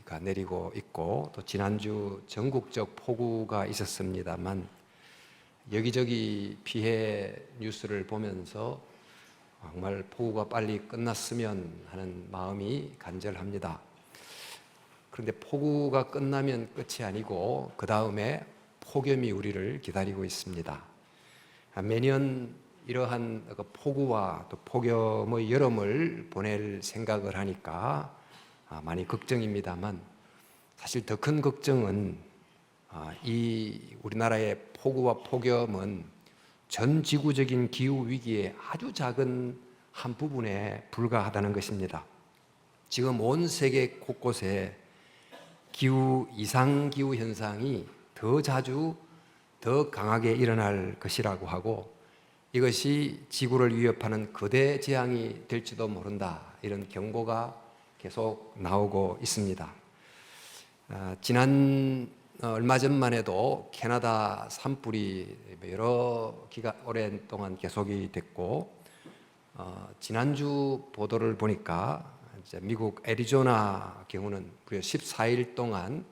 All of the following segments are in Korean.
비가 내리고 있고, 또 지난주 전국적 폭우가 있었습니다만 여기저기 피해 뉴스를 보면서 정말 폭우가 빨리 끝났으면 하는 마음이 간절합니다. 그런데 폭우가 끝나면 끝이 아니고 그 다음에 폭염이 우리를 기다리고 있습니다. 매년 이러한 폭우와 또 폭염의 여름을 보낼 생각을 하니까 많이 걱정입니다만, 사실 더 큰 걱정은 이 우리나라의 폭우와 폭염은 전 지구적인 기후 위기의 아주 작은 한 부분에 불과하다는 것입니다. 지금 온 세계 곳곳에 이상기후 현상이 더 자주 더 강하게 일어날 것이라고 하고, 이것이 지구를 위협하는 거대 재앙이 될지도 모른다, 이런 경고가 계속 나오고 있습니다. 얼마 전만 해도 캐나다 산불이 오랜 동안 계속이 됐고, 지난주 보도를 보니까 이제 미국 애리조나 경우는 무려 14일 동안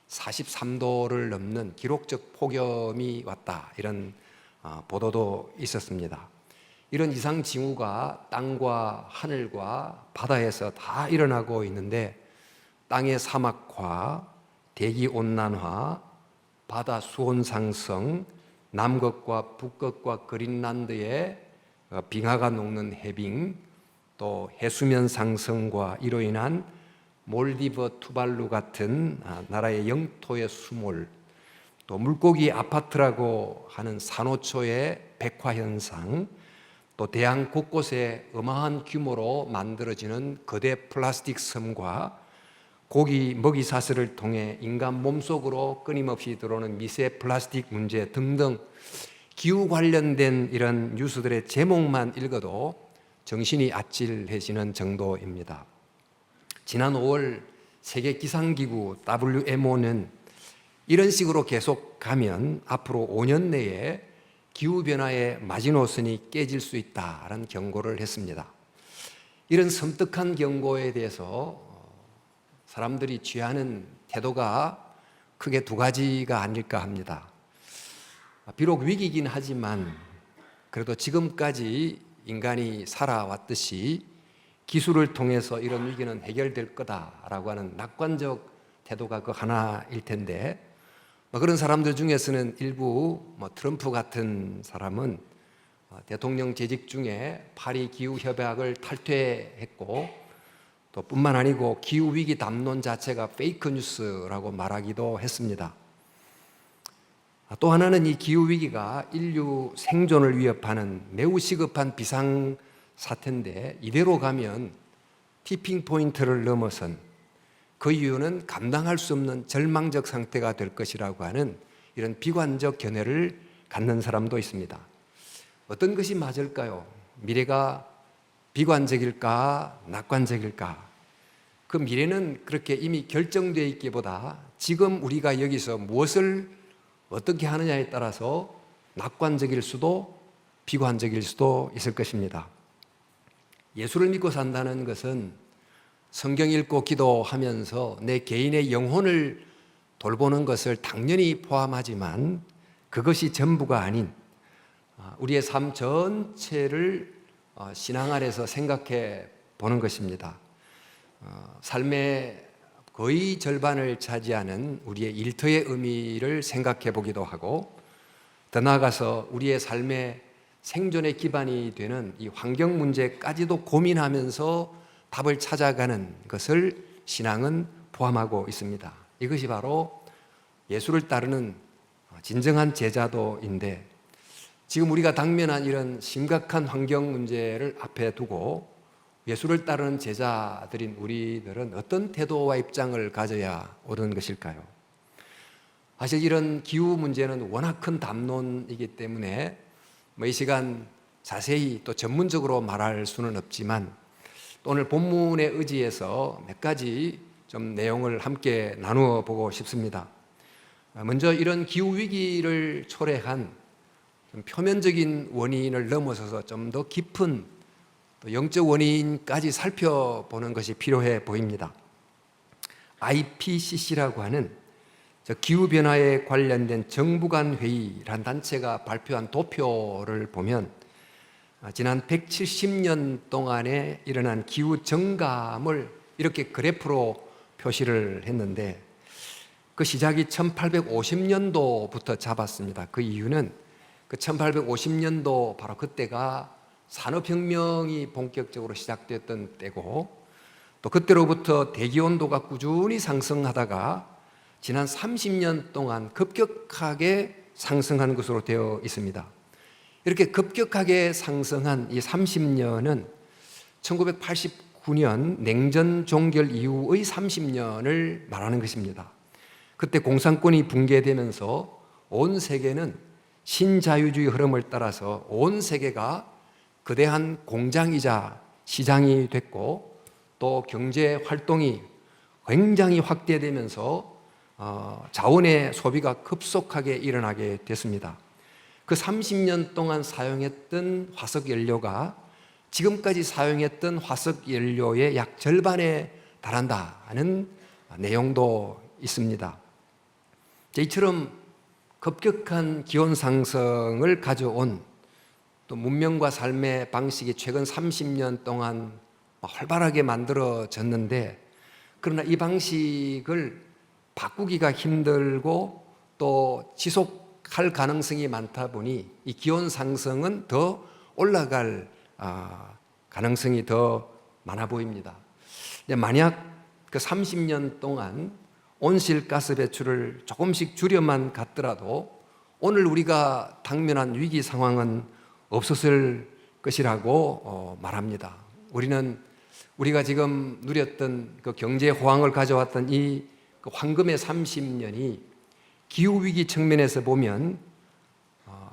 43도를 넘는 기록적 폭염이 왔다, 이런 보도도 있었습니다. 이런 이상 징후가 땅과 하늘과 바다에서 다 일어나고 있는데, 땅의 사막화, 대기 온난화, 바다 수온 상승, 남극과 북극과 그린란드의 빙하가 녹는 해빙, 또 해수면 상승과 이로 인한 몰디브, 투발루 같은 나라의 영토의 수몰, 또 물고기 아파트라고 하는 산호초의 백화 현상, 또 대양 곳곳에 어마한 규모로 만들어지는 거대 플라스틱 섬과 고기 먹이 사슬을 통해 인간 몸속으로 끊임없이 들어오는 미세 플라스틱 문제 등등, 기후 관련된 이런 뉴스들의 제목만 읽어도 정신이 아찔해지는 정도입니다. 지난 5월 세계기상기구 WMO는 이런 식으로 계속 가면 앞으로 5년 내에 기후변화의 마지노선이 깨질 수 있다는 경고를 했습니다. 이런 섬뜩한 경고에 대해서 사람들이 취하는 태도가 크게 두 가지가 아닐까 합니다. 비록 위기이긴 하지만 그래도 지금까지 인간이 살아왔듯이 기술을 통해서 이런 위기는 해결될 거다라고 하는 낙관적 태도가 그 하나일 텐데, 그런 사람들 중에서는 일부 트럼프 같은 사람은 대통령 재직 중에 파리 기후협약을 탈퇴했고, 또 뿐만 아니고 기후위기 담론 자체가 페이크 뉴스라고 말하기도 했습니다. 또 하나는 이 기후위기가 인류 생존을 위협하는 매우 시급한 비상사태인데, 이대로 가면 티핑 포인트를 넘어선, 그 이유는 감당할 수 없는 절망적 상태가 될 것이라고 하는 이런 비관적 견해를 갖는 사람도 있습니다. 어떤 것이 맞을까요? 미래가 비관적일까, 낙관적일까? 그 미래는 그렇게 이미 결정되어 있기보다 지금 우리가 여기서 무엇을 어떻게 하느냐에 따라서 낙관적일 수도 비관적일 수도 있을 것입니다. 예수를 믿고 산다는 것은 성경 읽고 기도하면서 내 개인의 영혼을 돌보는 것을 당연히 포함하지만 그것이 전부가 아닌 우리의 삶 전체를 신앙 아래서 생각해 보는 것입니다. 삶의 거의 절반을 차지하는 우리의 일터의 의미를 생각해 보기도 하고, 더 나아가서 우리의 삶의 생존의 기반이 되는 이 환경 문제까지도 고민하면서 답을 찾아가는 것을 신앙은 포함하고 있습니다. 이것이 바로 예수를 따르는 진정한 제자도인데, 지금 우리가 당면한 이런 심각한 환경 문제를 앞에 두고 예수를 따르는 제자들인 우리들은 어떤 태도와 입장을 가져야 옳은 것일까요? 사실 이런 기후 문제는 워낙 큰 담론이기 때문에 이 시간 자세히 또 전문적으로 말할 수는 없지만, 오늘 본문에 의지해서 몇 가지 좀 내용을 함께 나누어 보고 싶습니다. 먼저 이런 기후위기를 초래한 좀 표면적인 원인을 넘어서서 좀 더 깊은 또 영적 원인까지 살펴보는 것이 필요해 보입니다. IPCC라고 하는 기후변화에 관련된 정부 간 회의라는 단체가 발표한 도표를 보면 지난 170년 동안에 일어난 기후 정감을 이렇게 그래프로 표시를 했는데 그 시작이 1850년도부터 잡았습니다. 그 이유는 그 1850년도 바로 그때가 산업혁명이 본격적으로 시작됐던 때고 또 그때로부터 대기온도가 꾸준히 상승하다가 지난 30년 동안 급격하게 상승한 것으로 되어 있습니다. 이렇게 급격하게 상승한 이 30년은 1989년 냉전 종결 이후의 30년을 말하는 것입니다. 그때 공산권이 붕괴되면서 온 세계는 신자유주의 흐름을 따라서 온 세계가 거대한 공장이자 시장이 됐고 또 경제 활동이 굉장히 확대되면서 자원의 소비가 급속하게 일어나게 됐습니다. 그 30년 동안 사용했던 화석 연료가 지금까지 사용했던 화석 연료의 약 절반에 달한다는 내용도 있습니다. 이처럼 급격한 기온 상승을 가져온 또 문명과 삶의 방식이 최근 30년 동안 활발하게 만들어졌는데 그러나 이 방식을 바꾸기가 힘들고 또 지속할 가능성이 많다 보니 이 기온 상승은 더 올라갈 가능성이 더 많아 보입니다. 만약 그 30년 동안 온실가스 배출을 조금씩 줄여만 갔더라도 오늘 우리가 당면한 위기 상황은 없었을 것이라고 말합니다. 우리가 지금 누렸던 그 경제 호황을 가져왔던 이 황금의 30년이 기후위기 측면에서 보면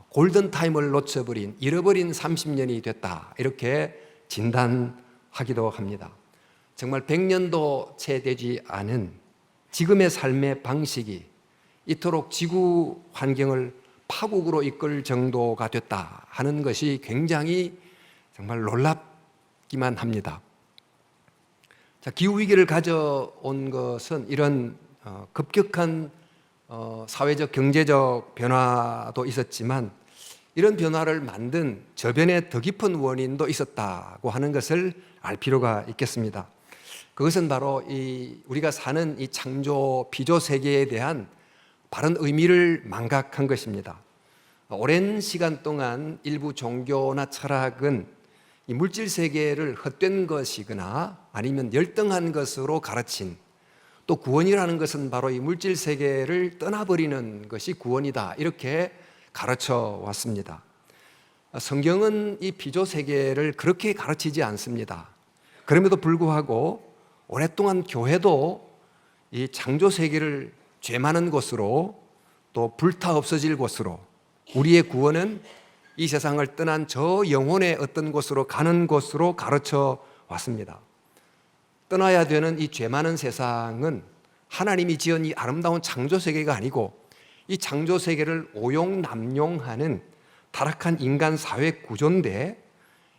골든타임을 놓쳐버린 잃어버린 30년이 됐다 이렇게 진단하기도 합니다. 정말 100년도 채 되지 않은 지금의 삶의 방식이 이토록 지구 환경을 파국으로 이끌 정도가 됐다 하는 것이 굉장히 정말 놀랍기만 합니다. 기후위기를 가져온 것은 이런 급격한 사회적 경제적 변화도 있었지만 이런 변화를 만든 저변에 더 깊은 원인도 있었다고 하는 것을 알 필요가 있겠습니다. 그것은 바로 우리가 사는 이 창조 피조 세계에 대한 바른 의미를 망각한 것입니다. 오랜 시간 동안 일부 종교나 철학은 이 물질 세계를 헛된 것이거나 아니면 열등한 것으로 가르친 또 구원이라는 것은 바로 이 물질 세계를 떠나버리는 것이 구원이다 이렇게 가르쳐 왔습니다. 성경은 이 피조 세계를 그렇게 가르치지 않습니다. 그럼에도 불구하고 오랫동안 교회도 이 창조 세계를 죄 많은 곳으로 또 불타 없어질 곳으로 우리의 구원은 이 세상을 떠난 저 영혼의 어떤 곳으로 가는 곳으로 가르쳐 왔습니다. 떠나야 되는 이 죄 많은 세상은 하나님이 지은 이 아름다운 창조 세계가 아니고 이 창조 세계를 오용남용하는 타락한 인간 사회 구조인데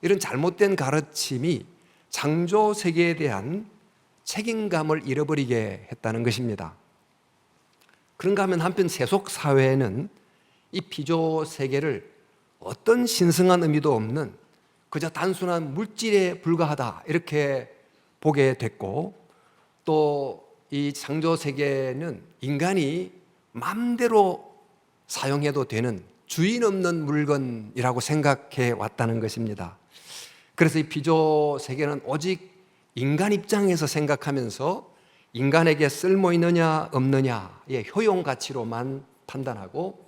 이런 잘못된 가르침이 창조 세계에 대한 책임감을 잃어버리게 했다는 것입니다. 그런가 하면 한편 세속 사회는 이 피조 세계를 어떤 신성한 의미도 없는 그저 단순한 물질에 불과하다 이렇게 보게 됐고 또 이 창조 세계는 인간이 마음대로 사용해도 되는 주인 없는 물건이라고 생각해 왔다는 것입니다. 그래서 이 피조 세계는 오직 인간 입장에서 생각하면서 인간에게 쓸모 있느냐 없느냐의 효용 가치로만 판단하고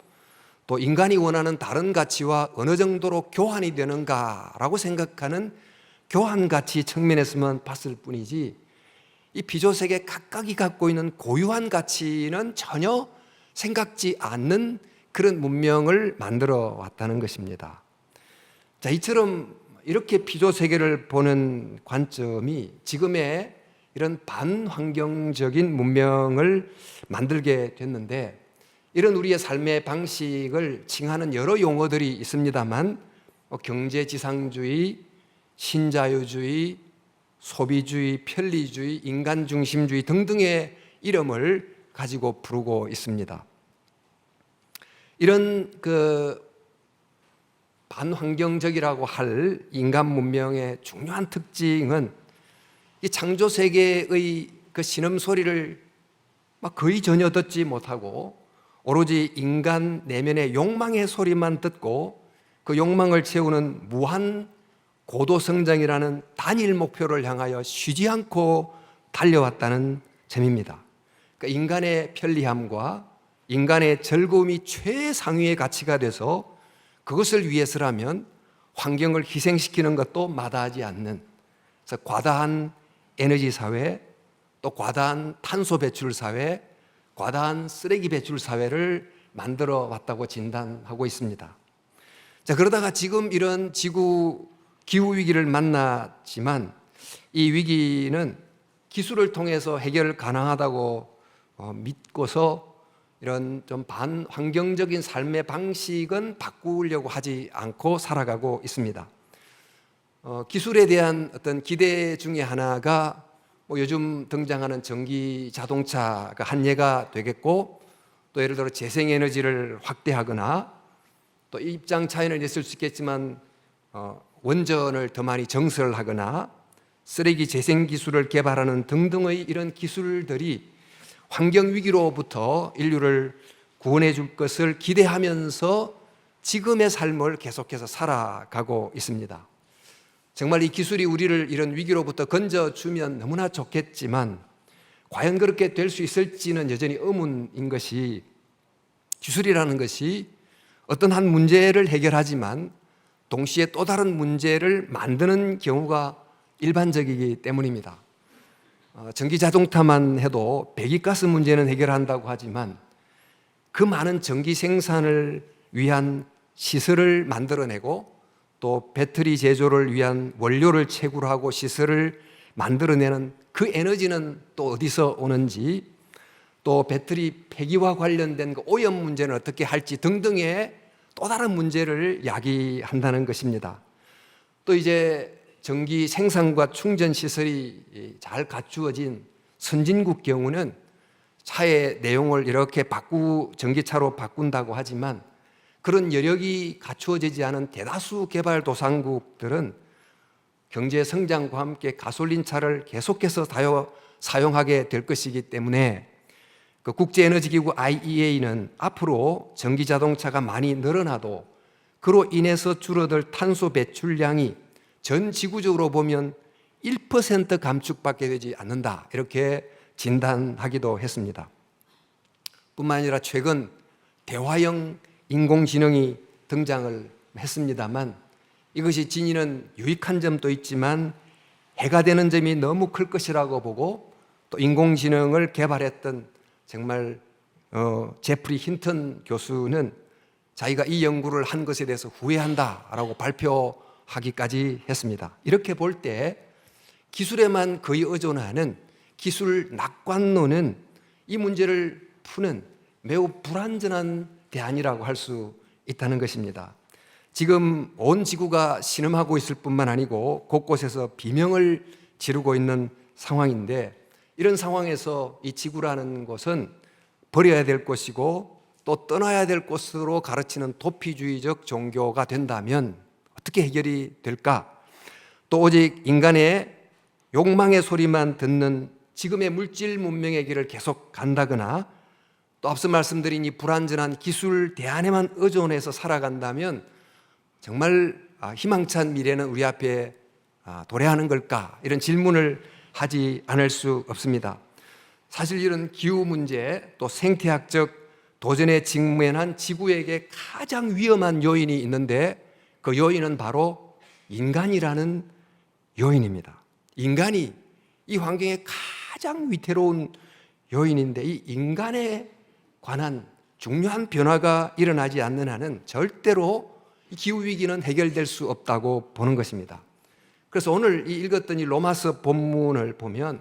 또 인간이 원하는 다른 가치와 어느 정도로 교환이 되는가라고 생각하는 교환 가치 측면에서만 봤을 뿐이지 이 피조세계 각각이 갖고 있는 고유한 가치는 전혀 생각지 않는 그런 문명을 만들어 왔다는 것입니다. 자, 이처럼 이렇게 피조세계를 보는 관점이 지금의 이런 반환경적인 문명을 만들게 됐는데 이런 우리의 삶의 방식을 칭하는 여러 용어들이 있습니다만 경제지상주의, 신자유주의, 소비주의, 편리주의, 인간중심주의 등등의 이름을 가지고 부르고 있습니다. 이런 반환경적이라고 할 인간 문명의 중요한 특징은 이 창조 세계의 그 신음 소리를 거의 전혀 듣지 못하고 오로지 인간 내면의 욕망의 소리만 듣고 그 욕망을 채우는 무한 고도 성장이라는 단일 목표를 향하여 쉬지 않고 달려왔다는 점입니다. 그러니까 인간의 편리함과 인간의 즐거움이 최상위의 가치가 돼서 그것을 위해서라면 환경을 희생시키는 것도 마다하지 않는, 그래서 과다한 에너지 사회, 또 과다한 탄소 배출 사회, 과다한 쓰레기 배출 사회를 만들어 왔다고 진단하고 있습니다. 자, 그러다가 지금 이런 기후 위기를 만났지만 이 위기는 기술을 통해서 해결 가능하다고 믿고서 이런 좀 반환경적인 삶의 방식은 바꾸려고 하지 않고 살아가고 있습니다. 기술에 대한 어떤 기대 중에 하나가 요즘 등장하는 전기 자동차가 한 예가 되겠고, 또 예를 들어 재생에너지를 확대하거나, 또 입장 차이는 있을 수 있겠지만 원전을 더 많이 정설하거나 쓰레기 재생 기술을 개발하는 등등의 이런 기술들이 환경 위기로부터 인류를 구원해 줄 것을 기대하면서 지금의 삶을 계속해서 살아가고 있습니다. 정말 이 기술이 우리를 이런 위기로부터 건져주면 너무나 좋겠지만 과연 그렇게 될 수 있을지는 여전히 의문인 것이, 기술이라는 것이 어떤 한 문제를 해결하지만 동시에 또 다른 문제를 만드는 경우가 일반적이기 때문입니다. 전기 자동차만 해도 배기가스 문제는 해결한다고 하지만 그 많은 전기 생산을 위한 시설을 만들어내고 또 배터리 제조를 위한 원료를 채굴하고 시설을 만들어내는 그 에너지는 또 어디서 오는지, 또 배터리 폐기와 관련된 그 오염 문제는 어떻게 할지 등등의 또 다른 문제를 야기한다는 것입니다. 또 이제 전기 생산과 충전 시설이 잘 갖추어진 선진국 경우는 차의 내용을 이렇게 전기차로 바꾼다고 하지만 그런 여력이 갖추어지지 않은 대다수 개발도상국들은 경제 성장과 함께 가솔린 차를 계속해서 사용하게 될 것이기 때문에 그 국제에너지기구 IEA는 앞으로 전기자동차가 많이 늘어나도 그로 인해서 줄어들 탄소 배출량이 전 지구적으로 보면 1% 감축밖에 되지 않는다, 이렇게 진단하기도 했습니다. 뿐만 아니라 최근 대화형 인공지능이 등장을 했습니다만 이것이 지니는 유익한 점도 있지만 해가 되는 점이 너무 클 것이라고 보고, 또 인공지능을 개발했던 정말 제프리 힌턴 교수는 자기가 이 연구를 한 것에 대해서 후회한다라고 발표하기까지 했습니다. 이렇게 볼 때 기술에만 거의 의존하는 기술 낙관론은 이 문제를 푸는 매우 불완전한 대안이라고 할 수 있다는 것입니다. 지금 온 지구가 신음하고 있을 뿐만 아니고 곳곳에서 비명을 지르고 있는 상황인데, 이런 상황에서 이 지구라는 곳은 버려야 될 곳이고 또 떠나야 될 곳으로 가르치는 도피주의적 종교가 된다면 어떻게 해결이 될까? 또 오직 인간의 욕망의 소리만 듣는 지금의 물질 문명의 길을 계속 간다거나, 또 앞서 말씀드린 이 불완전한 기술 대안에만 의존해서 살아간다면 정말 희망찬 미래는 우리 앞에 도래하는 걸까? 이런 질문을 하지 않을 수 없습니다. 사실 이런 기후 문제, 또 생태학적 도전에 직면한 지구에게 가장 위험한 요인이 있는데 그 요인은 바로 인간이라는 요인입니다. 인간이 이 환경에 가장 위태로운 요인인데, 이 인간에 관한 중요한 변화가 일어나지 않는 한은 절대로 기후위기는 해결될 수 없다고 보는 것입니다. 그래서 오늘 읽었던 이 로마서 본문을 보면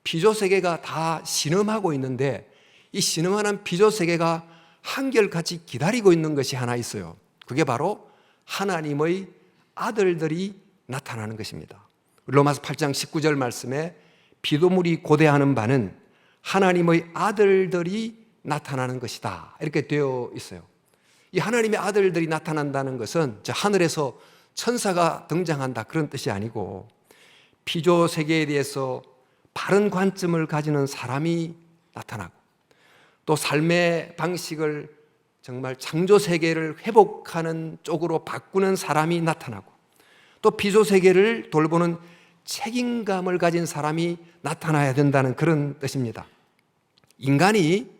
피조세계가 다 신음하고 있는데 이 신음하는 피조세계가 한결같이 기다리고 있는 것이 하나 있어요. 그게 바로 하나님의 아들들이 나타나는 것입니다. 로마서 8장 19절 말씀에 피조물이 고대하는 바는 하나님의 아들들이 나타나는 것이다, 이렇게 되어 있어요. 이 하나님의 아들들이 나타난다는 것은 저 하늘에서 천사가 등장한다, 그런 뜻이 아니고 피조 세계에 대해서 바른 관점을 가지는 사람이 나타나고, 또 삶의 방식을 정말 창조 세계를 회복하는 쪽으로 바꾸는 사람이 나타나고, 또 피조 세계를 돌보는 책임감을 가진 사람이 나타나야 된다는 그런 뜻입니다. 인간이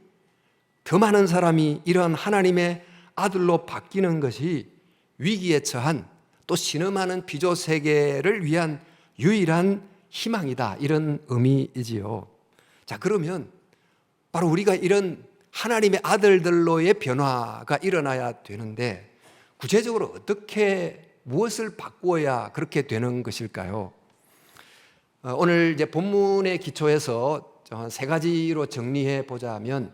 더 많은 사람이 이러한 하나님의 아들로 바뀌는 것이 위기에 처한, 또 신음하는 피조 세계를 위한 유일한 희망이다, 이런 의미이지요. 자, 그러면 바로 우리가 이런 하나님의 아들들로의 변화가 일어나야 되는데, 구체적으로 어떻게 무엇을 바꾸어야 그렇게 되는 것일까요? 오늘 이제 본문의 기초에서 한 세 가지로 정리해 보자면,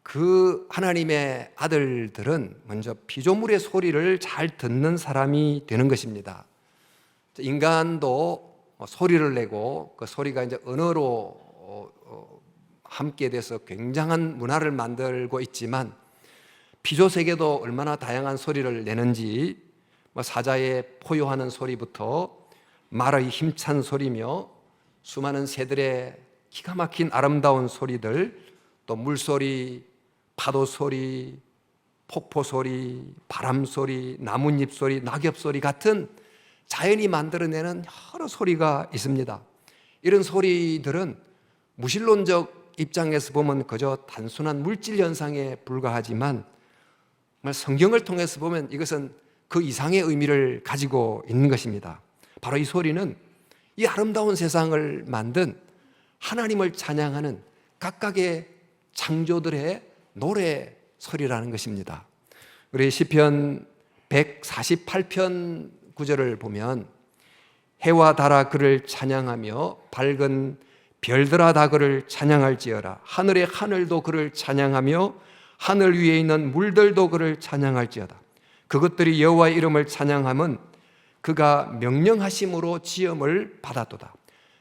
그 하나님의 아들들은 먼저 피조물의 소리를 잘 듣는 사람이 되는 것입니다. 인간도 소리를 내고 그 소리가 이제 언어로 함께 돼서 굉장한 문화를 만들고 있지만, 피조 세계도 얼마나 다양한 소리를 내는지, 사자의 포효하는 소리부터 말의 힘찬 소리며 수많은 새들의 기가 막힌 아름다운 소리들, 또 물소리, 파도 소리, 폭포 소리, 바람 소리, 나뭇잎 소리, 낙엽 소리 같은 자연이 만들어내는 여러 소리가 있습니다. 이런 소리들은 무신론적 입장에서 보면 그저 단순한 물질 현상에 불과하지만, 성경을 통해서 보면 이것은 그 이상의 의미를 가지고 있는 것입니다. 바로 이 소리는 이 아름다운 세상을 만든 하나님을 찬양하는 각각의 창조들의 노래 소리라는 것입니다. 우리 시편 148편 9절을 보면, 해와 달아 그를 찬양하며 밝은 별들아 다 그를 찬양할지어라. 하늘의 하늘도 그를 찬양하며 하늘 위에 있는 물들도 그를 찬양할지어다. 그것들이 여호와의 이름을 찬양함은 그가 명령하심으로 지음을 받았도다.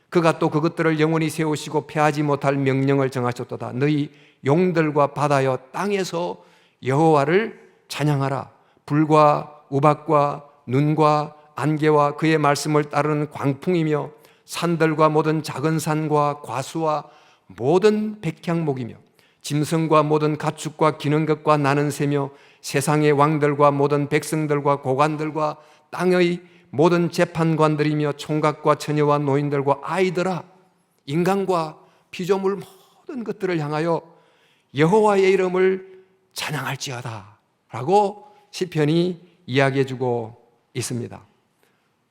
그가 또 그것들을 영원히 세우시고 패하지 못할 명령을 정하셨도다. 너희 용들과 바다여 땅에서 여호와를 찬양하라. 불과 우박과 눈과 안개와 그의 말씀을 따르는 광풍이며 산들과 모든 작은 산과 과수와 모든 백향목이며 짐승과 모든 가축과 기는 것과 나는 새며 세상의 왕들과 모든 백성들과 고관들과 땅의 모든 재판관들이며 총각과 처녀와 노인들과 아이들아, 인간과 피조물 모든 것들을 향하여 여호와의 이름을 찬양할지어다 라고 시편이 이야기해주고 있습니다.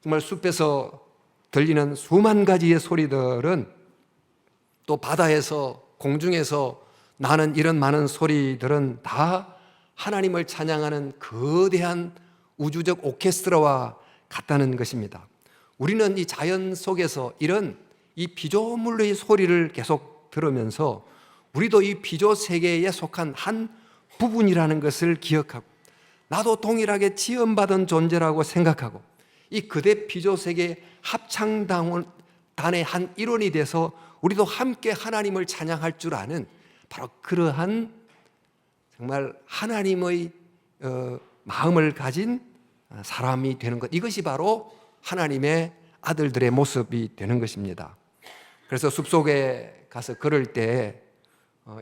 정말 숲에서 들리는 수만 가지의 소리들은, 또 바다에서 공중에서 나는 이런 많은 소리들은 다 하나님을 찬양하는 거대한 우주적 오케스트라와 같다는 것입니다. 우리는 이 자연 속에서 이런 이 피조물의 소리를 계속 들으면서 우리도 이 피조 세계에 속한 한 부분이라는 것을 기억하고, 나도 동일하게 지음받은 존재라고 생각하고, 이 그대 피조 세계 합창단의 한 일원이 돼서 우리도 함께 하나님을 찬양할 줄 아는 바로 그러한 정말 하나님의 마음을 가진 사람이 되는 것, 이것이 바로 하나님의 아들들의 모습이 되는 것입니다. 그래서 숲속에 가서 걸을 때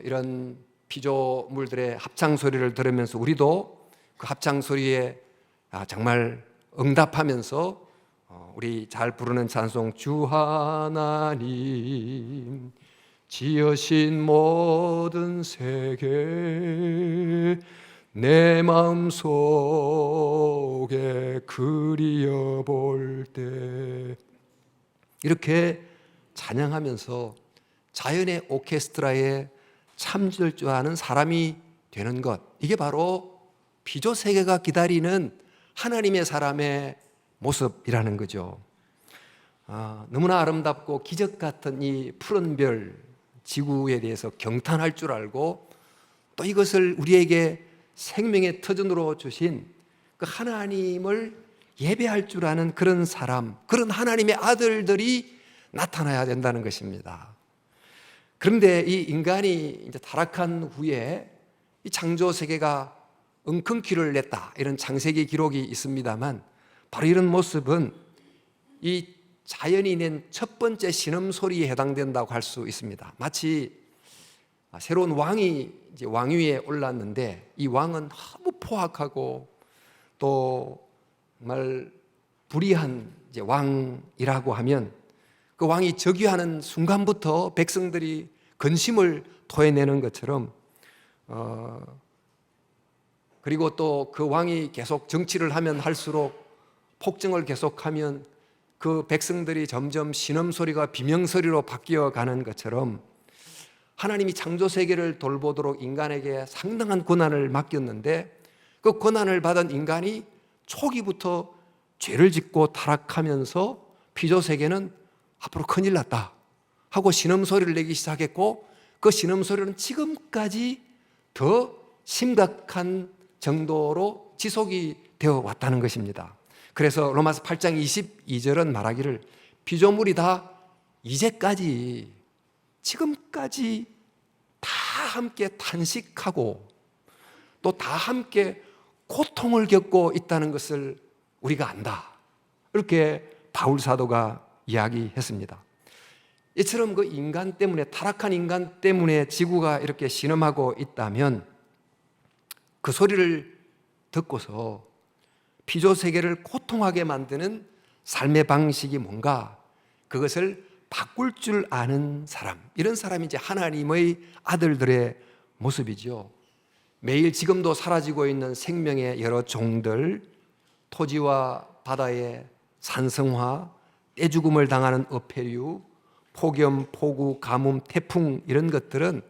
이런 피조물들의 합창 소리를 들으면서 우리도 그 합창 소리에 정말 응답하면서 우리 잘 부르는 찬송, 주 하나님 지으신 모든 세계 내 마음속에 그리어볼 때, 이렇게 찬양하면서 자연의 오케스트라에 참질 줄 아는 사람이 되는 것, 이게 바로 피조 세계가 기다리는 하나님의 사람의 모습이라는 거죠. 너무나 아름답고 기적 같은 이 푸른 별 지구에 대해서 경탄할 줄 알고, 또 이것을 우리에게 생명의 터전으로 주신 그 하나님을 예배할 줄 아는 그런 사람, 그런 하나님의 아들들이 나타나야 된다는 것입니다. 그런데 이 인간이 이제 타락한 후에 이 창조 세계가 엉겅퀴를 냈다, 이런 창세기 기록이 있습니다만, 바로 이런 모습은 이 자연이 낸 첫 번째 신음소리에 해당된다고 할 수 있습니다. 마치 새로운 왕이 이제 왕위에 올랐는데, 이 왕은 너무 포악하고 또 정말 불의한 이제 왕이라고 하면, 그 왕이 즉위하는 순간부터 백성들이 근심을 토해내는 것처럼, 그리고 또 그 왕이 계속 정치를 하면 할수록, 폭정을 계속하면 그 백성들이 점점 신음소리가 비명소리로 바뀌어 가는 것처럼, 하나님이 창조 세계를 돌보도록 인간에게 상당한 권한을 맡겼는데, 그 권한을 받은 인간이 초기부터 죄를 짓고 타락하면서 피조 세계는 앞으로 큰일 났다 하고 신음소리를 내기 시작했고, 그 신음소리는 지금까지 더 심각한 정도로 지속이 되어 왔다는 것입니다. 그래서 로마서 8장 22절은 말하기를, 피조물이 다 이제까지, 지금까지 다 함께 탄식하고 또 다 함께 고통을 겪고 있다는 것을 우리가 안다, 이렇게 바울 사도가 이야기했습니다. 이처럼 그 인간 때문에, 타락한 인간 때문에 지구가 이렇게 신음하고 있다면, 그 소리를 듣고서 피조 세계를 고통하게 만드는 삶의 방식이 뭔가, 그것을 바꿀 줄 아는 사람, 이런 사람이 이제 하나님의 아들들의 모습이죠. 매일 지금도 사라지고 있는 생명의 여러 종들, 토지와 바다의 산성화, 떼죽음을 당하는 어패류, 폭염, 폭우, 가뭄, 태풍, 이런 것들은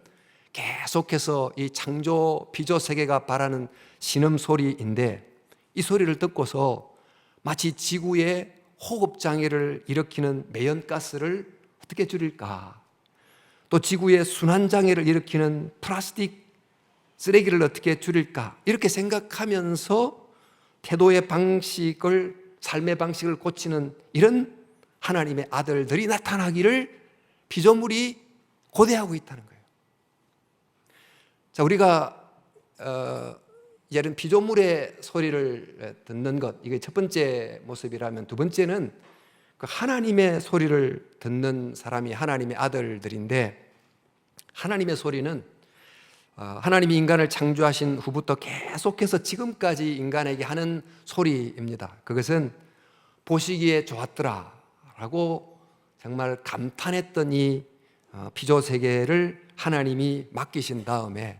계속해서 이 창조 피조 세계가 바라는 신음소리인데, 이 소리를 듣고서 마치 지구에 호흡장애를 일으키는 매연가스를 어떻게 줄일까, 또 지구에 순환장애를 일으키는 플라스틱 쓰레기를 어떻게 줄일까, 이렇게 생각하면서 태도의 방식을, 삶의 방식을 고치는 이런 하나님의 아들들이 나타나기를 피조물이 고대하고 있다는 거예요. 자, 우리가 이런 피조물의 소리를 듣는 것, 이게 첫 번째 모습이라면, 두 번째는 그 하나님의 소리를 듣는 사람이 하나님의 아들들인데, 하나님의 소리는 하나님이 인간을 창조하신 후부터 계속해서 지금까지 인간에게 하는 소리입니다. 그것은 보시기에 좋았더라 라고 정말 감탄했던 이 피조 세계를 하나님이 맡기신 다음에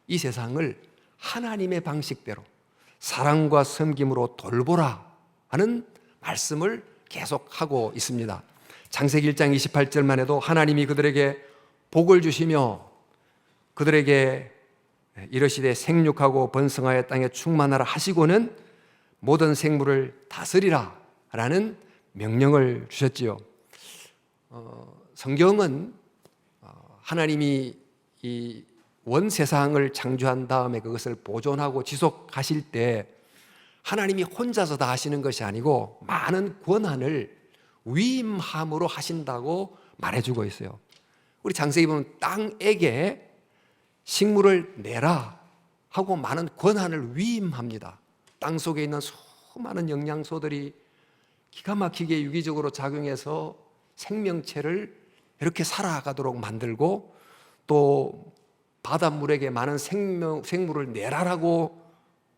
이 세상을 하나님의 방식대로 사랑과 섬김으로 돌보라 하는 말씀을 계속하고 있습니다. 창세기 1장 28절만 해도 하나님이 그들에게 복을 주시며 그들에게 이르시되 생육하고 번성하여 땅에 충만하라 하시고는 모든 생물을 다스리라 라는 명령을 주셨지요. 성경은 하나님이 이 원 세상을 창조한 다음에 그것을 보존하고 지속하실 때 하나님이 혼자서 다 하시는 것이 아니고 많은 권한을 위임함으로 하신다고 말해주고 있어요. 우리 창세기 보면 땅에게 식물을 내라 하고 많은 권한을 위임합니다. 땅 속에 있는 수많은 영양소들이 기가 막히게 유기적으로 작용해서 생명체를 이렇게 살아가도록 만들고, 또 바닷물에게 많은 생물을 내라라고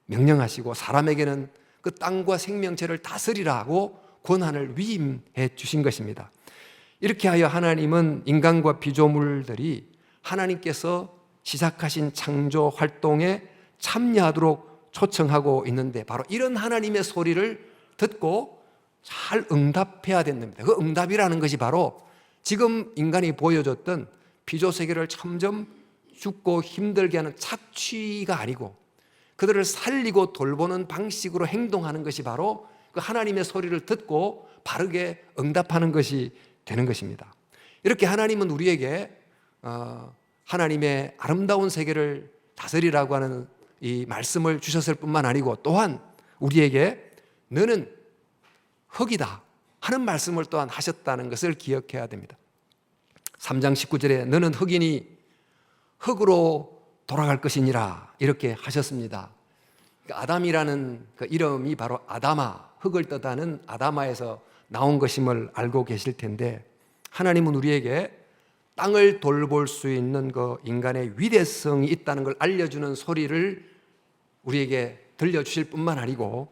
명령하시고, 사람에게는 그 땅과 생명체를 다스리라고 권한을 위임해 주신 것입니다. 이렇게 하여 하나님은 인간과 피조물들이 하나님께서 시작하신 창조 활동에 참여하도록 초청하고 있는데, 바로 이런 하나님의 소리를 듣고 잘 응답해야 된답니다. 그 응답이라는 것이 바로 지금 인간이 보여줬던 피조 세계를 점점 죽고 힘들게 하는 착취가 아니고, 그들을 살리고 돌보는 방식으로 행동하는 것이 바로 그 하나님의 소리를 듣고 바르게 응답하는 것이 되는 것입니다. 이렇게 하나님은 우리에게 하나님의 아름다운 세계를 다스리라고 하는 이 말씀을 주셨을 뿐만 아니고, 또한 우리에게 너는 흙이다 하는 말씀을 또한 하셨다는 것을 기억해야 됩니다. 3장 19절에 너는 흙이니 흙으로 돌아갈 것이니라 이렇게 하셨습니다. 아담이라는 그 이름이 바로 아다마, 흙을 뜻하는 아다마에서 나온 것임을 알고 계실 텐데, 하나님은 우리에게 땅을 돌볼 수 있는 그 인간의 위대성이 있다는 걸 알려주는 소리를 우리에게 들려주실 뿐만 아니고,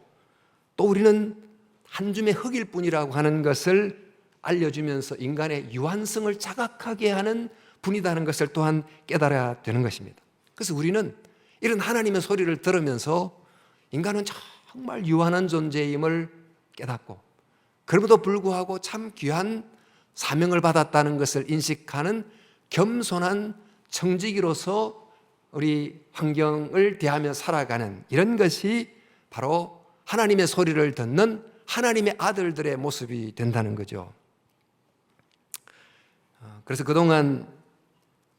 또 우리는 한 줌의 흙일 뿐이라고 하는 것을 알려주면서 인간의 유한성을 자각하게 하는 분이라는 것을 또한 깨달아야 되는 것입니다. 그래서 우리는 이런 하나님의 소리를 들으면서 인간은 정말 유한한 존재임을 깨닫고, 그럼에도 불구하고 참 귀한 사명을 받았다는 것을 인식하는 겸손한 청지기로서 우리 환경을 대하며 살아가는, 이런 것이 바로 하나님의 소리를 듣는 하나님의 아들들의 모습이 된다는 거죠. 그래서 그동안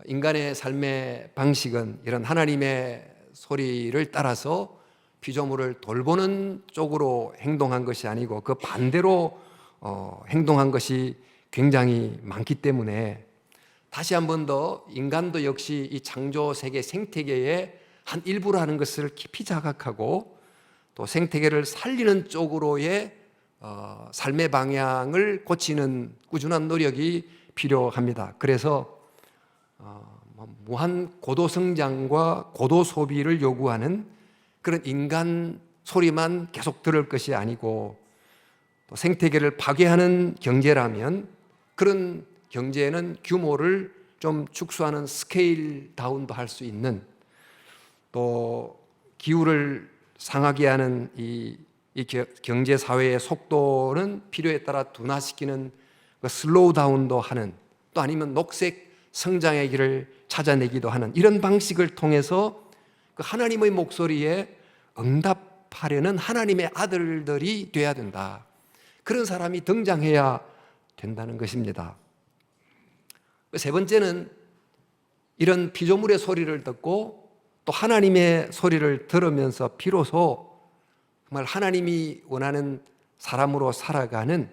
인간의 삶의 방식은 이런 하나님의 소리를 따라서 피조물을 돌보는 쪽으로 행동한 것이 아니고 그 반대로 행동한 것이 굉장히 많기 때문에, 다시 한 번 더 인간도 역시 이 창조 세계 생태계의 한 일부라는 것을 깊이 자각하고, 또 생태계를 살리는 쪽으로의 삶의 방향을 고치는 꾸준한 노력이 필요합니다. 그래서 무한 고도 성장과 고도 소비를 요구하는 그런 인간 소리만 계속 들을 것이 아니고, 또 생태계를 파괴하는 경제라면 그런 경제는 규모를 좀 축소하는 스케일 다운도 할 수 있는, 또 기후를 상하게 하는 이 경제 사회의 속도는 필요에 따라 둔화시키는 슬로우 다운도 하는, 또 아니면 녹색 성장의 길을 찾아내기도 하는 이런 방식을 통해서 그 하나님의 목소리에 응답하려는 하나님의 아들들이 돼야 된다. 그런 사람이 등장해야 된다는 것입니다. 세 번째는 이런 피조물의 소리를 듣고 또 하나님의 소리를 들으면서 비로소 정말 하나님이 원하는 사람으로 살아가는,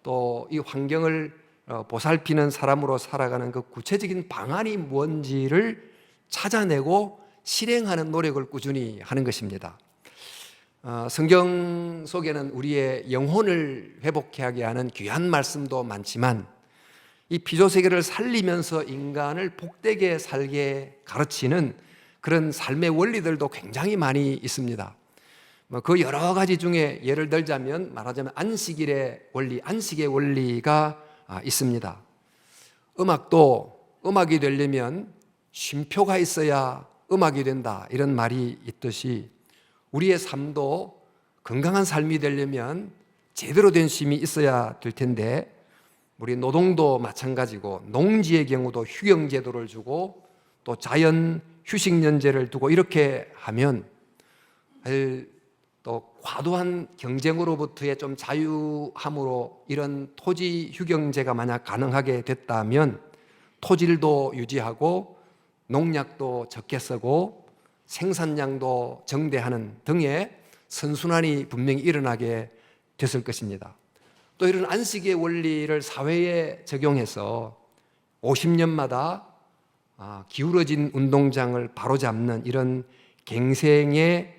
또 이 환경을 보살피는 사람으로 살아가는 그 구체적인 방안이 뭔지를 찾아내고 실행하는 노력을 꾸준히 하는 것입니다. 성경 속에는 우리의 영혼을 회복하게 하는 귀한 말씀도 많지만, 이 피조세계를 살리면서 인간을 복되게 살게 가르치는 그런 삶의 원리들도 굉장히 많이 있습니다. 그 여러 가지 중에 예를 들자면, 말하자면 안식일의 원리, 안식의 원리가 있습니다. 음악도 음악이 되려면 쉼표가 있어야 음악이 된다, 이런 말이 있듯이 우리의 삶도 건강한 삶이 되려면 제대로 된 쉼이 있어야 될 텐데, 우리 노동도 마찬가지고, 농지의 경우도 휴경제도를 주고 또 자연 휴식연제를 두고 이렇게 하면, 또 과도한 경쟁으로부터의 좀 자유함으로 이런 토지 휴경제가 만약 가능하게 됐다면 토질도 유지하고 농약도 적게 쓰고 생산량도 정대하는 등의 선순환이 분명히 일어나게 됐을 것입니다. 또 이런 안식의 원리를 사회에 적용해서 50년마다 기울어진 운동장을 바로잡는 이런 갱생의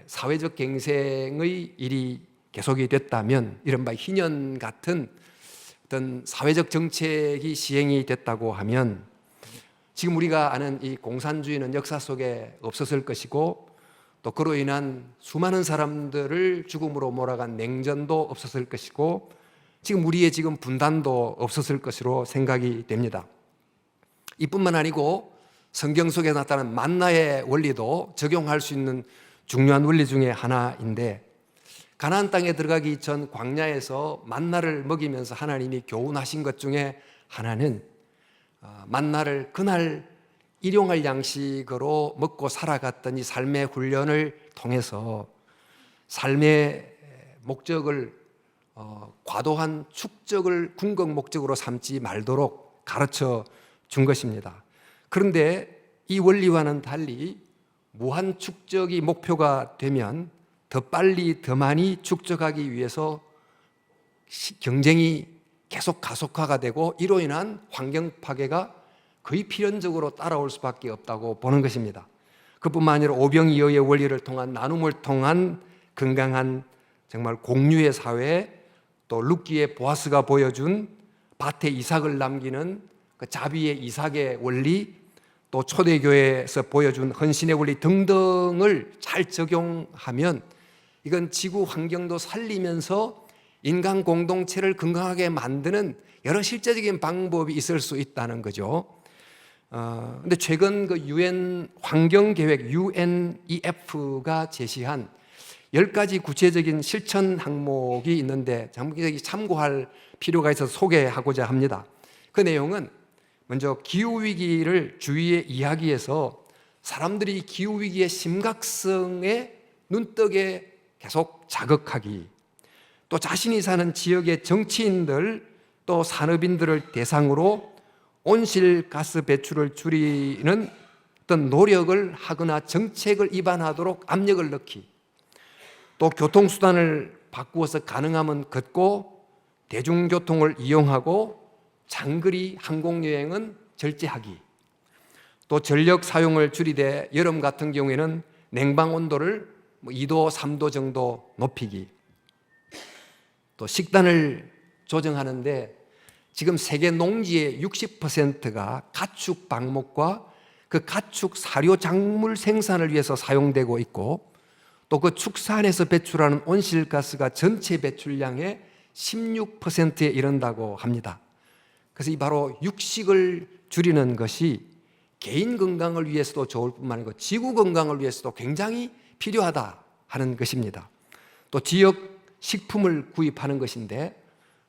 사회적 갱생의 일이 계속이 됐다면, 이른바 희년 같은 어떤 사회적 정책이 시행이 됐다고 하면, 지금 우리가 아는 이 공산주의는 역사 속에 없었을 것이고, 또 그로 인한 수많은 사람들을 죽음으로 몰아간 냉전도 없었을 것이고, 지금 우리의 지금 분단도 없었을 것으로 생각이 됩니다. 이뿐만 아니고 성경 속에 나타난 만나의 원리도 적용할 수 있는 중요한 원리 중에 하나인데, 가나안 땅에 들어가기 전 광야에서 만나를 먹이면서 하나님이 교훈하신 것 중에 하나는 만나를 그날 일용할 양식으로 먹고 살아갔던 이 삶의 훈련을 통해서 삶의 목적을 과도한 축적을 궁극 목적으로 삼지 말도록 가르쳐 준 것입니다. 그런데 이 원리와는 달리 무한 축적이 목표가 되면 더 빨리 더 많이 축적하기 위해서 경쟁이 계속 가속화가 되고 이로 인한 환경 파괴가 거의 필연적으로 따라올 수밖에 없다고 보는 것입니다. 그뿐만 아니라 오병이어의 원리를 통한 나눔을 통한 건강한 정말 공유의 사회, 또 룻기의 보아스가 보여준 밭에 이삭을 남기는 그 자비의 이삭의 원리, 또 초대교회에서 보여준 헌신의 원리 등등을 잘 적용하면 이건 지구 환경도 살리면서 인간 공동체를 건강하게 만드는 여러 실제적인 방법이 있을 수 있다는 거죠. 근데 최근 그 UN 환경계획 UNEF가 제시한 10가지 구체적인 실천 항목이 있는데 장기적이 참고할 필요가 있어서 소개하고자 합니다. 그 내용은 먼저 기후위기를 주위에 이야기해서 사람들이 기후위기의 심각성에 눈뜨게 계속 자극하기, 또 자신이 사는 지역의 정치인들 또 산업인들을 대상으로 온실가스 배출을 줄이는 어떤 노력을 하거나 정책을 입안하도록 압력을 넣기, 또 교통수단을 바꾸어서 가능하면 걷고 대중교통을 이용하고 장거리 항공여행은 절제하기, 또 전력 사용을 줄이되 여름 같은 경우에는 냉방 온도를 2도, 3도 정도 높이기, 또 식단을 조정하는데 지금 세계 농지의 60%가 가축 방목과 그 가축 사료 작물 생산을 위해서 사용되고 있고 또 그 축산에서 배출하는 온실가스가 전체 배출량의 16%에 이른다고 합니다. 그래서 이 바로 육식을 줄이는 것이 개인 건강을 위해서도 좋을 뿐만 아니고 지구 건강을 위해서도 굉장히 필요하다 하는 것입니다. 또 지역 식품을 구입하는 것인데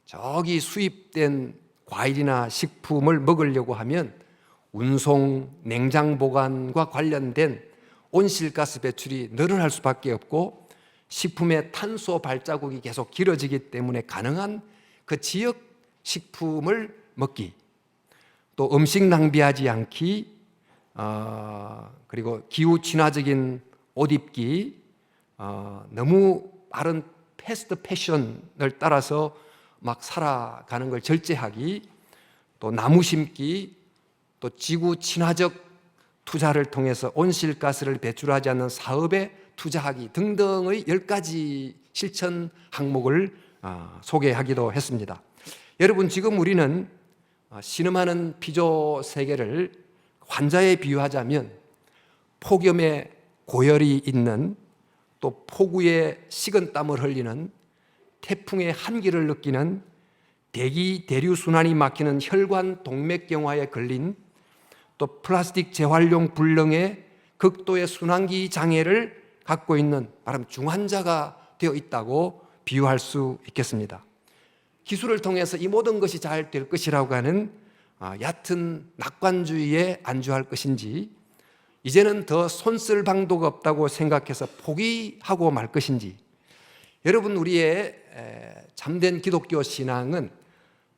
저기 수입된 과일이나 식품을 먹으려고 하면 운송, 냉장 보관과 관련된 온실가스 배출이 늘어날 수밖에 없고 식품의 탄소 발자국이 계속 길어지기 때문에 가능한 그 지역 식품을 먹기, 또 음식 낭비하지 않기, 그리고 기후 친화적인 옷 입기, 너무 빠른 패스트 패션을 따라서 막 살아가는 걸 절제하기, 또 나무 심기, 또 지구 친화적 투자를 통해서 온실가스를 배출하지 않는 사업에 투자하기 등등의 10가지 실천 항목을 소개하기도 했습니다. 여러분, 지금 우리는 신음하는 피조 세계를 환자에 비유하자면 폭염에 고열이 있는, 또 폭우에 식은땀을 흘리는, 태풍의 한기를 느끼는, 대기 대류 순환이 막히는 혈관 동맥경화에 걸린, 또 플라스틱 재활용 불능의 극도의 순환기 장애를 갖고 있는 바로 중환자가 되어 있다고 비유할 수 있겠습니다. 기술을 통해서 이 모든 것이 잘 될 것이라고 하는 얕은 낙관주의에 안주할 것인지, 이제는 더 손쓸 방도가 없다고 생각해서 포기하고 말 것인지, 여러분, 우리의 참된 기독교 신앙은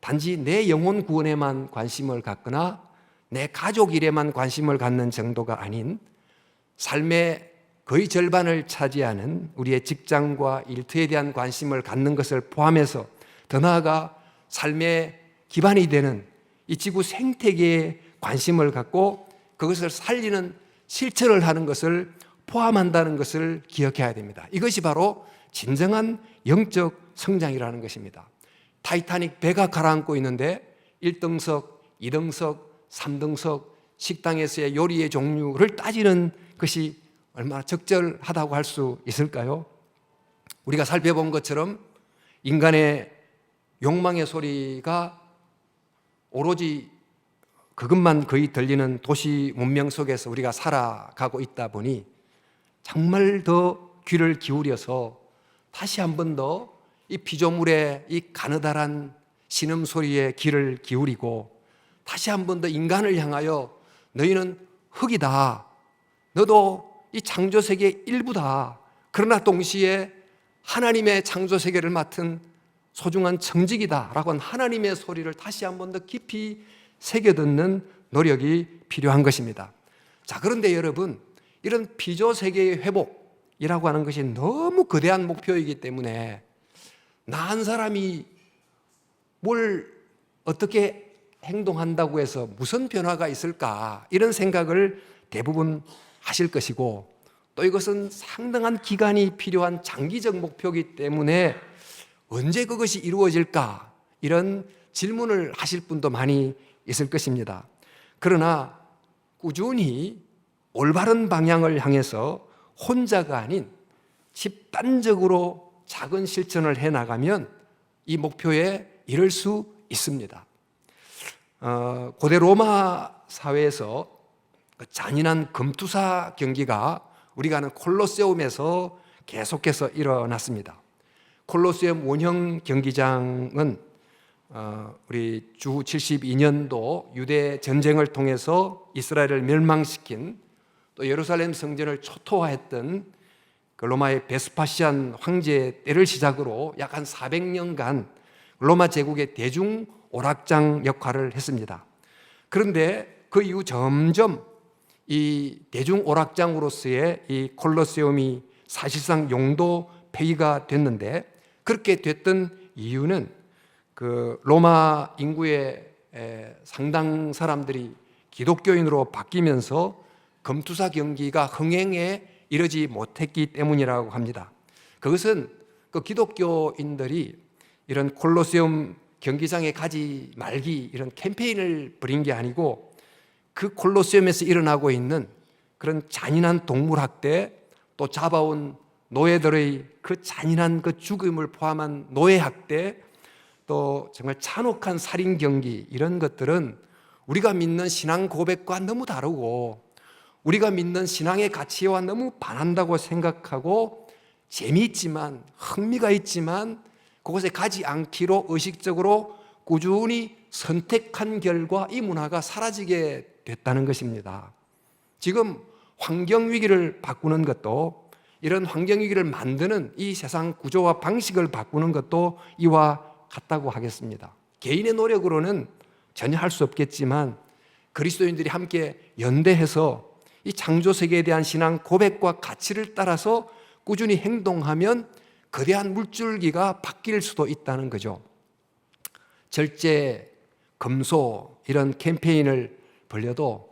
단지 내 영혼 구원에만 관심을 갖거나 내 가족 일에만 관심을 갖는 정도가 아닌 삶의 거의 절반을 차지하는 우리의 직장과 일터에 대한 관심을 갖는 것을 포함해서 더 나아가 삶의 기반이 되는 이 지구 생태계에 관심을 갖고 그것을 살리는 실천을 하는 것을 포함한다는 것을 기억해야 됩니다. 이것이 바로 진정한 영적 성장이라는 것입니다. 타이타닉 배가 가라앉고 있는데 1등석, 2등석, 3등석 식당에서의 요리의 종류를 따지는 것이 얼마나 적절하다고 할 수 있을까요? 우리가 살펴본 것처럼 인간의 욕망의 소리가 오로지 그것만 거의 들리는 도시 문명 속에서 우리가 살아가고 있다 보니 정말 더 귀를 기울여서 다시 한 번 더 이 피조물의 이 가느다란 신음소리에 귀를 기울이고 다시 한 번 더 인간을 향하여 너희는 흙이다, 너도 이 창조세계의 일부다, 그러나 동시에 하나님의 창조세계를 맡은 소중한 청직이다 라고 한 하나님의 소리를 다시 한 번 더 깊이 새겨듣는 노력이 필요한 것입니다. 자, 그런데 여러분, 이런 피조세계의 회복이라고 하는 것이 너무 거대한 목표이기 때문에 나 한 사람이 뭘 어떻게 행동한다고 해서 무슨 변화가 있을까, 이런 생각을 대부분 하실 것이고, 또 이것은 상당한 기간이 필요한 장기적 목표이기 때문에 언제 그것이 이루어질까, 이런 질문을 하실 분도 많이 있을 것입니다. 그러나 꾸준히 올바른 방향을 향해서 혼자가 아닌 집단적으로 작은 실천을 해나가면 이 목표에 이를 수 있습니다. 고대 로마 사회에서 잔인한 금투사 경기가 우리가 아는 콜로세움에서 계속해서 일어났습니다. 콜로세움 원형 경기장은 우리 주 72년도 유대 전쟁을 통해서 이스라엘을 멸망시킨, 또 예루살렘 성전을 초토화했던 그 로마의 베스파시안 황제 때를 시작으로 약 한 400년간 로마 제국의 대중 오락장 역할을 했습니다. 그런데 그 이후 점점 이 대중 오락장으로서의 이 콜로세움이 사실상 용도 폐기가 됐는데, 그렇게 됐던 이유는 그 로마 인구의 상당 사람들이 기독교인으로 바뀌면서 금투사 경기가 흥행에 이르지 못했기 때문이라고 합니다. 그것은 그 기독교인들이 이런 콜로세움 경기장에 가지 말기, 이런 캠페인을 벌인 게 아니고, 그 콜로세움에서 일어나고 있는 그런 잔인한 동물학대, 또 잡아온 노예들의 그 잔인한 그 죽음을 포함한 노예학대, 또 정말 잔혹한 살인 경기, 이런 것들은 우리가 믿는 신앙 고백과 너무 다르고 우리가 믿는 신앙의 가치와 너무 반한다고 생각하고, 재미있지만 흥미가 있지만 그곳에 가지 않기로 의식적으로 꾸준히 선택한 결과 이 문화가 사라지게 됐다는 것입니다. 지금 환경위기를 바꾸는 것도, 이런 환경위기를 만드는 이 세상 구조와 방식을 바꾸는 것도 이와 같다고 하겠습니다. 개인의 노력으로는 전혀 할 수 없겠지만 그리스도인들이 함께 연대해서 이 창조세계에 대한 신앙 고백과 가치를 따라서 꾸준히 행동하면 거대한 물줄기가 바뀔 수도 있다는 거죠. 절제, 금소, 이런 캠페인을 벌려도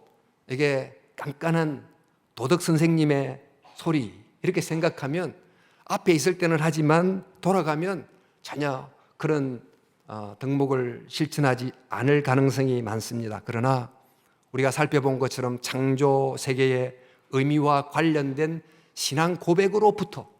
이게 깐깐한 도덕 선생님의 소리, 이렇게 생각하면 앞에 있을 때는 하지만 돌아가면 전혀 그런 덕목을 실천하지 않을 가능성이 많습니다. 그러나 우리가 살펴본 것처럼 창조 세계의 의미와 관련된 신앙 고백으로부터,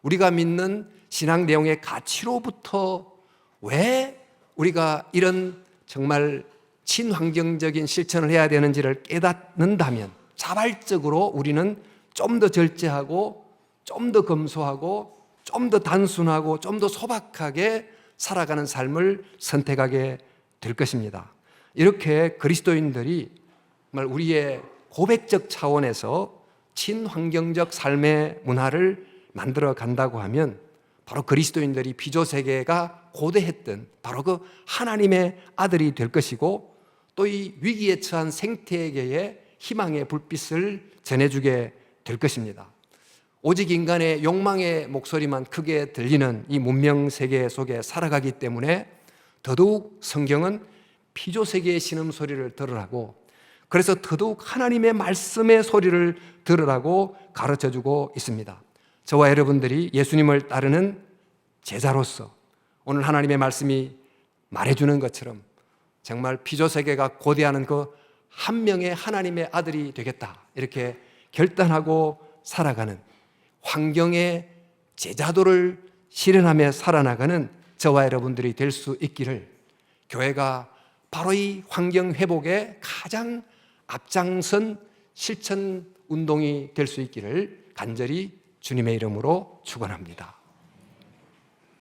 우리가 믿는 신앙 내용의 가치로부터 왜 우리가 이런 정말 친환경적인 실천을 해야 되는지를 깨닫는다면 자발적으로 우리는 좀 더 절제하고 좀 더 검소하고 좀 더 단순하고 좀 더 소박하게 살아가는 삶을 선택하게 될 것입니다. 이렇게 그리스도인들이 정말 우리의 고백적 차원에서 친환경적 삶의 문화를 만들어 간다고 하면 바로 그리스도인들이 피조세계가 고대했던 바로 그 하나님의 아들이 될 것이고, 또 이 위기에 처한 생태계에 희망의 불빛을 전해주게 될 것입니다. 오직 인간의 욕망의 목소리만 크게 들리는 이 문명 세계 속에 살아가기 때문에 더더욱 성경은 피조세계의 신음소리를 들으라고, 그래서 더더욱 하나님의 말씀의 소리를 들으라고 가르쳐주고 있습니다. 저와 여러분들이 예수님을 따르는 제자로서 오늘 하나님의 말씀이 말해주는 것처럼 정말 피조세계가 고대하는 그 한 명의 하나님의 아들이 되겠다, 이렇게 결단하고 살아가는 환경의 제자도를 실현하며 살아나가는 저와 여러분들이 될 수 있기를, 교회가 바로 이 환경 회복의 가장 앞장선 실천 운동이 될 수 있기를 간절히 주님의 이름으로 축원합니다.